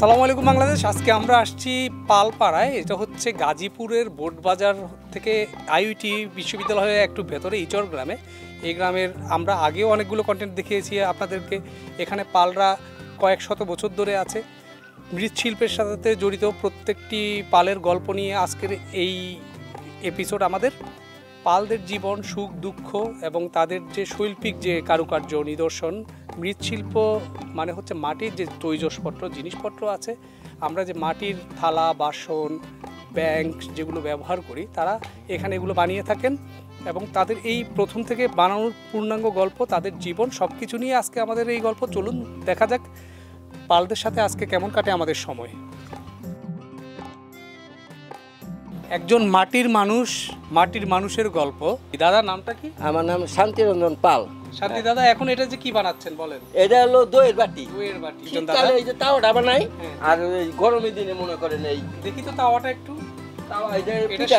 আসসালামু আলাইকুম বাংলাদেশ। আজকে আমরা আসছি পালপাড়ায়। এটা হচ্ছে গাজীপুরের বোটবাজার থেকে আইইউটি বিশ্ববিদ্যালয়ের একটু ভেতরে ইচর গ্রামে। এই গ্রামের আমরা আগেও অনেকগুলো কন্টেন্ট দেখিয়েছি আপনাদেরকে। এখানে পালরা কয়েক শত বছর ধরে আছে। মৃৎশিল্পের সাথে জড়িত প্রত্যেকটি পালের গল্প নিয়ে আজকের এই এপিসোড আমাদের। পালদের জীবন, সুখ, দুঃখ এবং তাদের যে শৈল্পিক যে কারুকার্য নিদর্শন। মৃৎশিল্প মানে হচ্ছে মাটির যে তৈজসপত্র জিনিসপত্র আছে, আমরা যে মাটির থালা বাসন ব্যাংক যেগুলো ব্যবহার করি, তারা এখানে এগুলো বানিয়ে থাকেন এবং তাদের এই প্রথম থেকে বানানোর পূর্ণাঙ্গ গল্প, তাদের জীবন সব কিছু নিয়ে আজকে আমাদের এই গল্প। চলুন দেখা যাক পালদের সাথে আজকে কেমন কাটে আমাদের সময়। একজন মাটির মানুষ, মাটির মানুষের গল্প। দাদা নামটা কি? আমার নাম শান্তিরঞ্জন পাল। শান্তি দাদা, এখন এটা যে কি বানাচ্ছেন বলেন? এটা হলো দইয়ের বাটি। দইয়ের বাটি। শীতকালে এই যে তাওয়াটা বানাই, আর এই গরমের দিনে মনে করেন এই দেখি তো তাওয়াটা একটু। তাওয়া এটা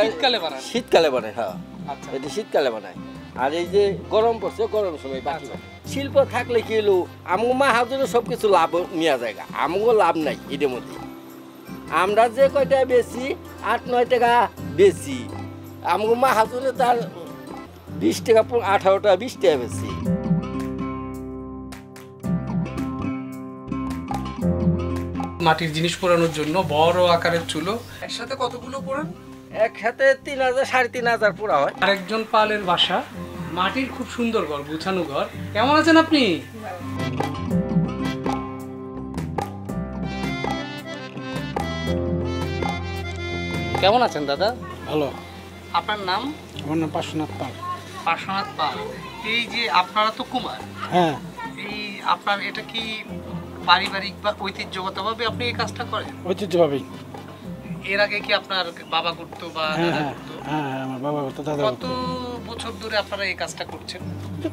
শীতকালে বানায়? শীতকালে বানায়, হ্যাঁ। আচ্ছা, এটা শীতকালে বানায়। আর এই যে গরম পড়ছে, গরম সময় বাটি বানায়। শিল্প থাকলে কি হলো, আমগো মা হাজরে সবকিছু লাভ নেওয়া যায়, আমগো লাভ নাই এর মধ্যে। আমরা যে কয়টা বেশি 8-9 টাকা বেশি, আমগো মা হাজরে তার 20 টাকা 18 টাকা 20 টাকা বেশি। মাটির জিনিস পোড়ানোর জন্য বড় আকারের চুলো। একসাথে কতগুলো পোড়ান? একসাথে 3000 3500 পোড়া হয়। আরেকজন পালের বাসা, মাটির খুব সুন্দর ঘর, গুছানো ঘর। কেমন আছেন আপনি? কেমন আছেন দাদা? ভালো। আপনার নাম? আমার নাম পার্শ্বনাথ পাল। পার্শ্বনাথ পাল। এই যে আপনারা তো কুমার, হ্যাঁ। এই আপনার এটা কি পারিবারিক বা ঐতিহ্যগতভাবে আপনি এই কাজটা করেন? ঐতিহ্যভাবেই। এর আগে কি আপনার বাবা করতো বা হ্যাঁ দাদা হ্যাঁ করতো? হ্যাঁ, আমার বাবা করতো, দাদা কত করতো। বছর ধরে আপনারা এই কাজটা করছেন?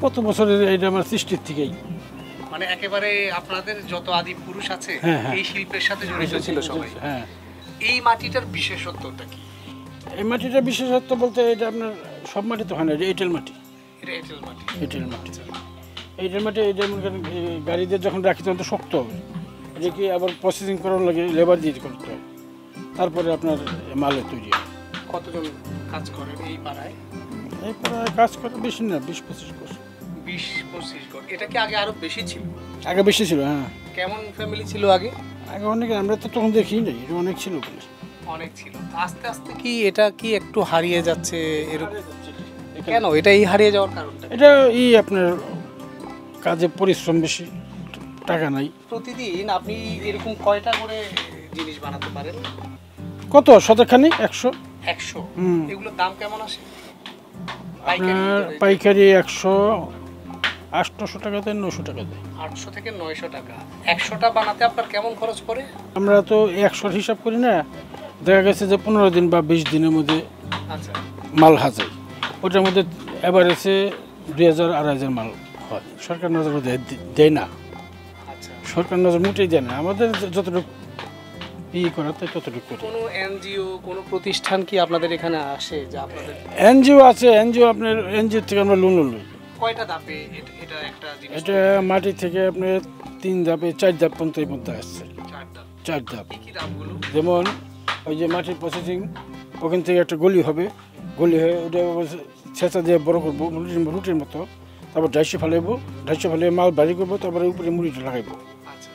কত বছরের, এটা আমার সৃষ্টির থেকেই। মানে একেবারে আপনাদের যত আদি পুরুষ আছে হ্যাঁ, হ্যাঁ। এই শিল্পের সাথে জড়িত ছিল সবাই। হ্যাঁ। এই মাটিটার বিশেষত্বটা কি? এই মাটিটা বিশেষত্ব বলতে, এটা আপনার সব মাটি তো হয় না, এটা এঁটেল মাটি। এটা এঁটেল মাটি। এঁটেল মাটি, এঁটেল মাটি। এটা মনে করেন গাড়িতে যখন রাখি তখন তো শক্ত হবে, এটাকে আবার প্রসেসিং করার লাগে, লেবার দিয়ে করতে হয়, তারপরে আপনার মালে তৈরি হয়। কতজন কাজ করেন এই পাড়ায়? এই পাড়ায় কাজ করে বেশি না, 20-25 বছর। 20-25 ঘর। এটা কি আগে আরো বেশি ছিল? আগে বেশি ছিল, হ্যাঁ। কেমন ফ্যামিলি ছিল আগে? আগে অনেক, আমরা তো তখন দেখি নাই, এটা অনেক ছিল বলে। অনেক ছিল। আস্তে আস্তে কি এটা কি একটু হারিয়ে যাচ্ছে এরকম? কেন এটা এই হারিয়ে যাওয়ার কারণটা? এটা আপনার কাজে পরিশ্রম বেশি, টাকা নাই। প্রতিদিন আপনি এরকম কয়টা করে জিনিস বানাতে পারেন? কত শতখানি? 100। 100। এগুলোর দাম কেমন আসে? পাইকারি 100, 800 টাকা দেয়, 900 টাকা দেয়। 800 থেকে 900 টাকা। 100টা বানাতে আপনার কেমন খরচ পড়ে? আমরা তো 100 হিসাব করি না, দেখা গেছে যে 15 দিন বা 20 দিনের মধ্যে আচ্ছা মাল হাজায়। ওটার মধ্যে এভারেজে 2000-2500 মাল হয়। সরকার নজর দেয় না। আচ্ছা, সরকার নজর মোটেই দেয় না। আমাদের যতটুকু করা তাই ততটুকু করি। কোনো এনজিও, কোনো প্রতিষ্ঠান কি আপনাদের এখানে আসে যে আপনাদের? এনজিও আছে, এনজিও আপনার এনজিও থেকে আমরা লোন লই। কয়টা ধাপে এটা একটা জিনিস? এটা মাটি থেকে আপনার 3 ধাপে 4 ধাপ পর্যন্ত এই মধ্যে আসছে। 4 ধাপ। কি ধাপগুলো? যেমন ওই যে মাটির প্রসেসিং, ওখান থেকে একটা গলি হবে, গলি হয়ে ওটা ছেঁচা দিয়ে বড় করবো রুটির মতো, তারপর ঢাইশে ফেলাইবো, ঢাইশে ফেলে মাল বাড়ি করবো, তারপরে উপরে মুড়িটা লাগাইবো। আচ্ছা,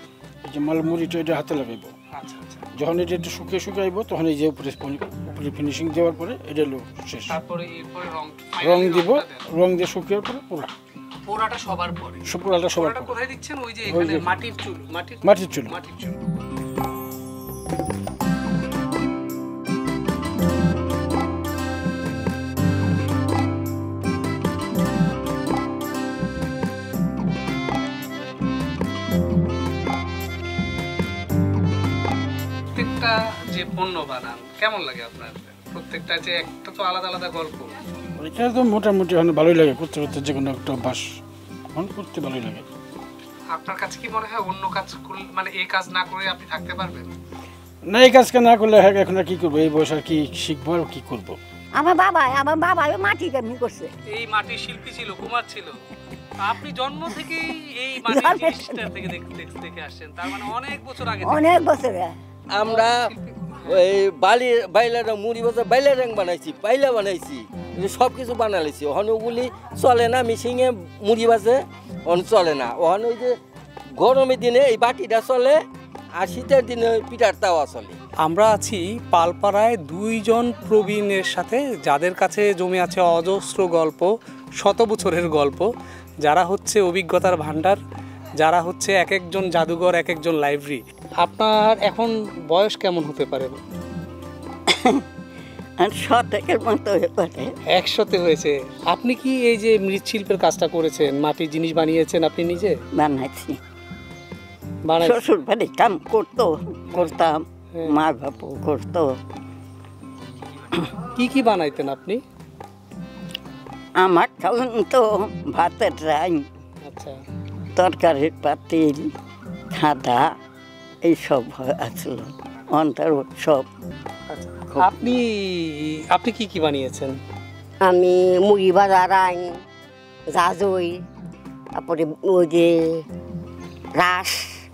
এই যে মাল মুড়িটা এটা হাতে লাগাইবো। আচ্ছা আচ্ছা। যখন এটা একটু শুকাইবো, তখন এই যে উপরে ফিনিশিং দেওয়ার পরে এটা হলো শেষ। তারপরে এরপরে রং দিব, রং দিয়ে শুকিয়ে পরে পোড়া। পোড়াটা সবার পরে? পোড়াটা সবার পরে। কোথায় দিচ্ছেন? ওই যে এখানে মাটির চুল। মাটির চুল। মাটির চুল। প্রত্যেকটা যে পণ্য বানান কেমন লাগে আপনার? প্রত্যেকটা যে একটা তো আলাদা আলাদা গল্প। এটা তো মোটামুটি ভালোই লাগে করতে করতে, যে কোনো একটা অভ্যাস করতে ভালোই লাগে। আপনার কাছে কি মনে হয় অন্য কাজ মানে এই কাজ না করে আপনি থাকতে পারবেন না? এই কাজকে না করলে এখন আর কি করবো? এই বয়স আর কি শিখবো আর কি করবো? আমার বাবা মাটি কেমনি করছে। এই মাটির শিল্পী ছিল, কুমার ছিল। আপনি জন্ম থেকেই এই মাটির জিনিসটা থেকে দেখে আসছেন, তার মানে অনেক বছর আগে অনেক বছরে আমরা ওই বাইলার মুড়ি বাজা বাইলা রং বানাইছি, পাইলা বানাইছি, সব কিছু বানাইছি। ওখানে ওগুলি চলে না, মিশিংয়ে মুড়ি বাজে ওখানে চলে না। ওখানে ওই যে গরমের দিনে এই বাটিটা চলে, আর শীতের দিনে পিঠার তাওয়া চলে। আমরা আছি পালপাড়ায় দুইজন প্রবীণের সাথে, যাদের কাছে জমে আছে অজস্র গল্প, শত বছরের গল্প, যারা হচ্ছে অভিজ্ঞতার ভাণ্ডার, যারা হচ্ছে এক একজন জাদুঘর, এক একজন লাইব্রেরি। আপনার এখন বয়স কেমন হতে পারে? আর শতকের মতো হয়ে পড়ে। 100তে হয়েছে। আপনি কি এই যে মৃৎশিল্পের কাজটা করেছেন, মাটির জিনিস বানিয়েছেন আপনি নিজে? বানাইছি, বানাই শ্বশুর বাড়ি কাম করতাম, মা বাপু করতো। কি বানাইতেন আপনি? আমার খাওয়ান তো ভাতের রাই, আচ্ছা, তরকারির পাতিল, খাদা, এইসব আসলো অন্তর সব। আপনি কি বানিয়েছেন? আমি মুড়ি বাজার আইন, জাজই, তারপরে ওই যে রাস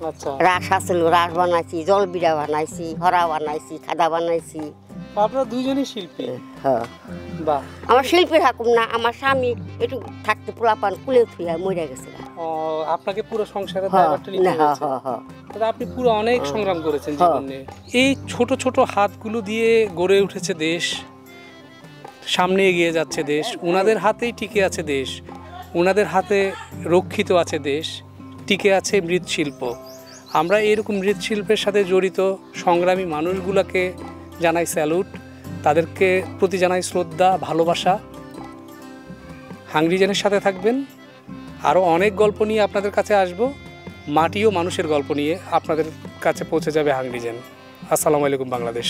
আচ্ছা, রাস আসছিল, রাস বানাইছি, জলবিড়া বানাইছি, হরা বানাইছি, খাদা বানাইছি। আপনারা দুইজনই শিল্পী? হ্যাঁ, বাহ। আমার শিল্পী থাকুম না, আমার স্বামী একটু থাকতে পোলাপান কুলে থুয়া মরে গেছে। আপনাকে পুরো সংসারের দায়ভারটা নিতে হয়েছে। তাহলে আপনি পুরো অনেক সংগ্রাম করেছেন জীবনে। এই ছোট ছোট হাতগুলো দিয়ে গড়ে উঠেছে দেশ, সামনে এগিয়ে যাচ্ছে দেশ, ওনাদের হাতেই টিকে আছে দেশ, ওনাদের হাতে রক্ষিত আছে দেশ, টিকে আছে মৃৎশিল্প। আমরা এরকম মৃৎশিল্পের সাথে জড়িত সংগ্রামী মানুষগুলোকে জানাই স্যালুট, তাদেরকে প্রতি জানাই শ্রদ্ধা, ভালোবাসা। হাংরি জেনের সাথে থাকবেন, আরও অনেক গল্প নিয়ে আপনাদের কাছে আসব, মাটি ও মানুষের গল্প নিয়ে আপনাদের কাছে পৌঁছে যাবে হাংরি জেন। আসসালামু আলাইকুম বাংলাদেশ।